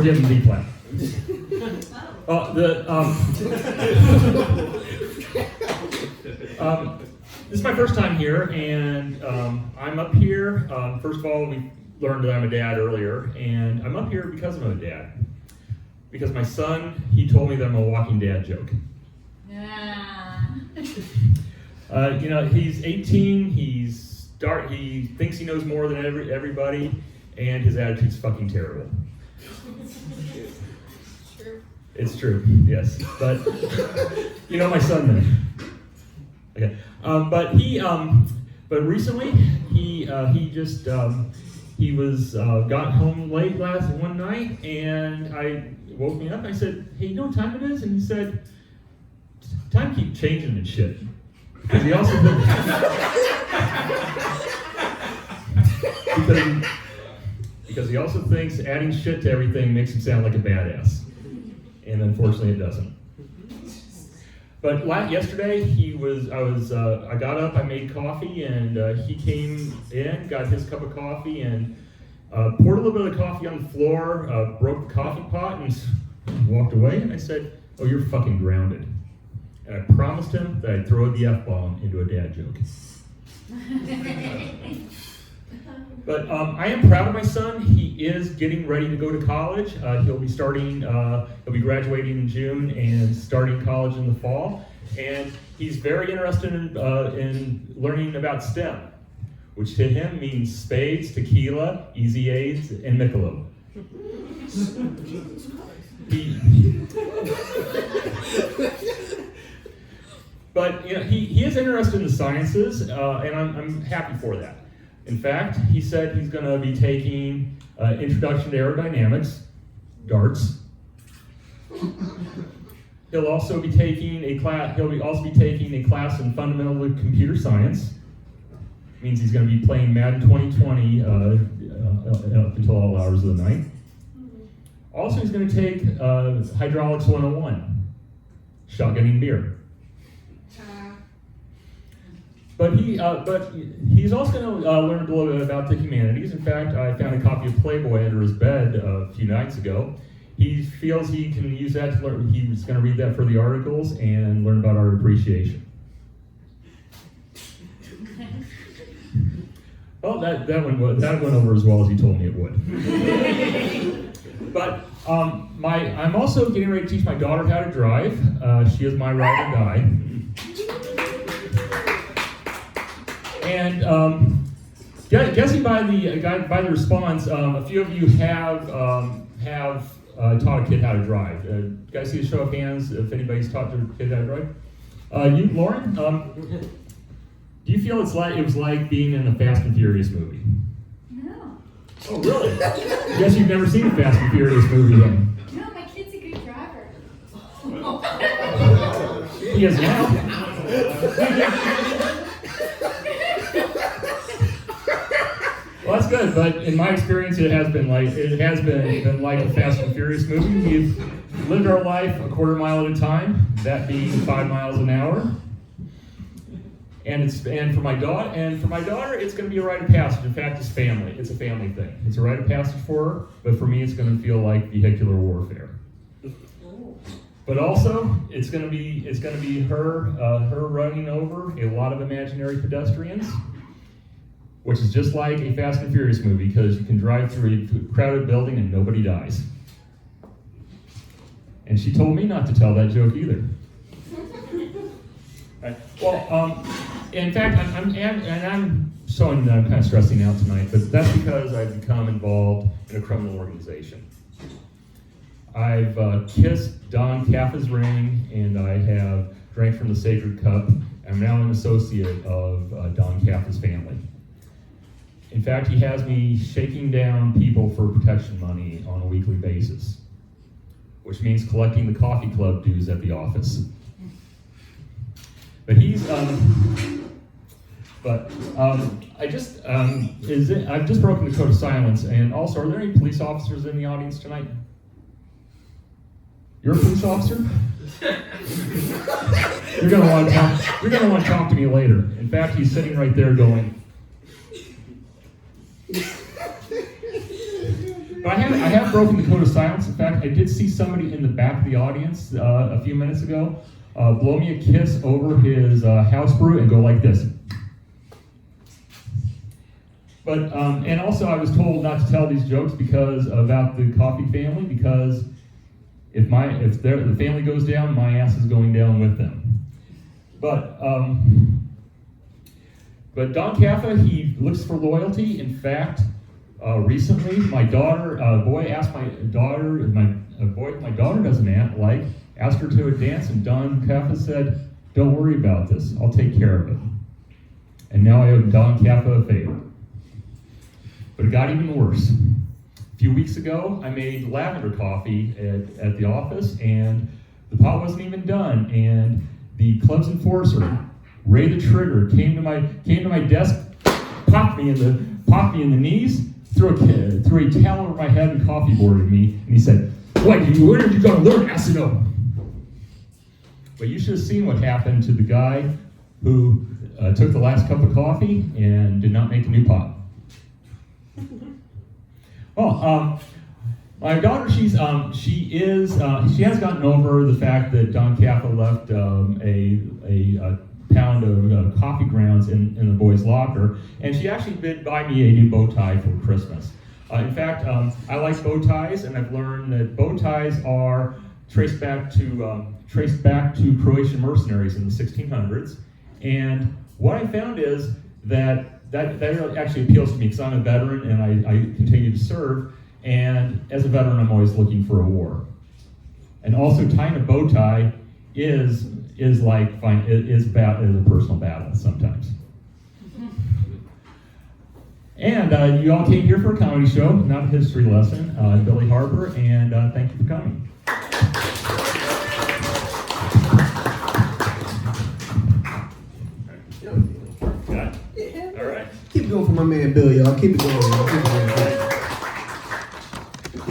forgive him, B flat. This is my first time here, and I'm up here. First of all, we learned that I'm a dad earlier, and I'm up here because I'm a dad. Because my son, he told me that I'm a walking dad joke. He's 18, he thinks he knows more than everybody, and his attitude's fucking terrible. It's true, yes. But you know my son then. Okay. But recently he got home late one night, and I woke me up. And I said, "Hey, you know what time it is?" And he said, "Time keeps changing and shit." Because he also because he also thinks adding shit to everything makes him sound like a badass, and unfortunately, it doesn't. But yesterday, I got up, I made coffee, and he came in, got his cup of coffee, and poured a little bit of coffee on the floor, broke the coffee pot, and walked away. And I said, "Oh, you're fucking grounded." And I promised him that I'd throw the F-bomb into a dad joke. But I am proud of my son. He is getting ready to go to college. He'll be graduating in June and starting college in the fall. And he's very interested in learning about STEM, which to him means spades, tequila, easy aids, and Michelob. But he is interested in the sciences, and I'm happy for that. In fact, he said he's going to be taking Introduction to Aerodynamics, darts. He'll also be taking a class in Fundamental Computer Science. Means he's going to be playing Madden 2020 up until all hours of the night. Also, he's going to take Hydraulics 101, shotgunning beer. But he's also going to learn a little bit about the humanities. In fact, I found a copy of Playboy under his bed a few nights ago. He feels he can use that to learn. He was going to read that for the articles and learn about art appreciation. Well, that went over as well as he told me it would. But I'm also getting ready to teach my daughter how to drive. She is my ride or die. And guessing by the response, a few of you have taught a kid how to drive. You guys see a show of hands if anybody's taught a kid how to drive? You, Lauren, do you feel it was like being in a Fast and Furious movie? No. Oh, really? Guess you've never seen a Fast and Furious movie then. No, my kid's a good driver. He is now. Well, that's good, but in my experience, it has been like a Fast and Furious movie. We've lived our life a quarter mile at a time, that being 5 miles an hour. And for my daughter, it's going to be a rite of passage. In fact, it's family. It's a family thing. It's a rite of passage for her, but for me, it's going to feel like vehicular warfare. But also, it's going to be her running over a lot of imaginary pedestrians, which is just like a Fast and Furious movie, because you can drive through a crowded building and nobody dies. And she told me not to tell that joke either. Right. Well, in fact, I'm showing that I'm kind of stressing out tonight, but that's because I've become involved in a criminal organization. I've kissed Don Caffa's ring, and I have drank from the sacred cup. I'm now an associate of Don Caffa's family. In fact, he has me shaking down people for protection money on a weekly basis, which means collecting the coffee club dues at the office. But I've just broken the code of silence. And also, are there any police officers in the audience tonight? You're a police officer? You're gonna want to talk to me later. In fact, he's sitting right there going. But I have broken the code of silence. In fact, I did see somebody in the back of the audience a few minutes ago blow me a kiss over his house brew and go like this. But and also I was told not to tell these jokes because about the coffee family, because if the family goes down, my ass is going down with them. But Don Caffa, he looks for loyalty. In fact, recently my daughter, a boy my daughter doesn't like, asked her to a dance, and Don Caffa said, "Don't worry about this, I'll take care of it." And now I owe Don Caffa a favor. But it got even worse. A few weeks ago, I made lavender coffee at the office, and the pot wasn't even done. And the club's enforcer, Ray the Trigger, came to my desk, popped me in the knees, threw a towel over my head and coffee boarded me, and he said, "What are you going to learn, Acido?" But you should have seen what happened to the guy who took the last cup of coffee and did not make a new pot. Well, my daughter, she has gotten over the fact that Don Caffa left a pound of coffee grounds in the boys' locker, and she actually did buy me a new bow tie for Christmas. In fact, I like bow ties, and I've learned that bow ties are traced back to Croatian mercenaries in the 1600s. And what I found is that actually appeals to me because I'm a veteran and I continue to serve. And as a veteran, I'm always looking for a war. And also, tying a bow tie is a personal battle sometimes. And you all came here for a comedy show, not a history lesson. Billy Harper, and thank you for coming. Keep it going for my man Bill, y'all. Keep it going, y'all. Keep it going.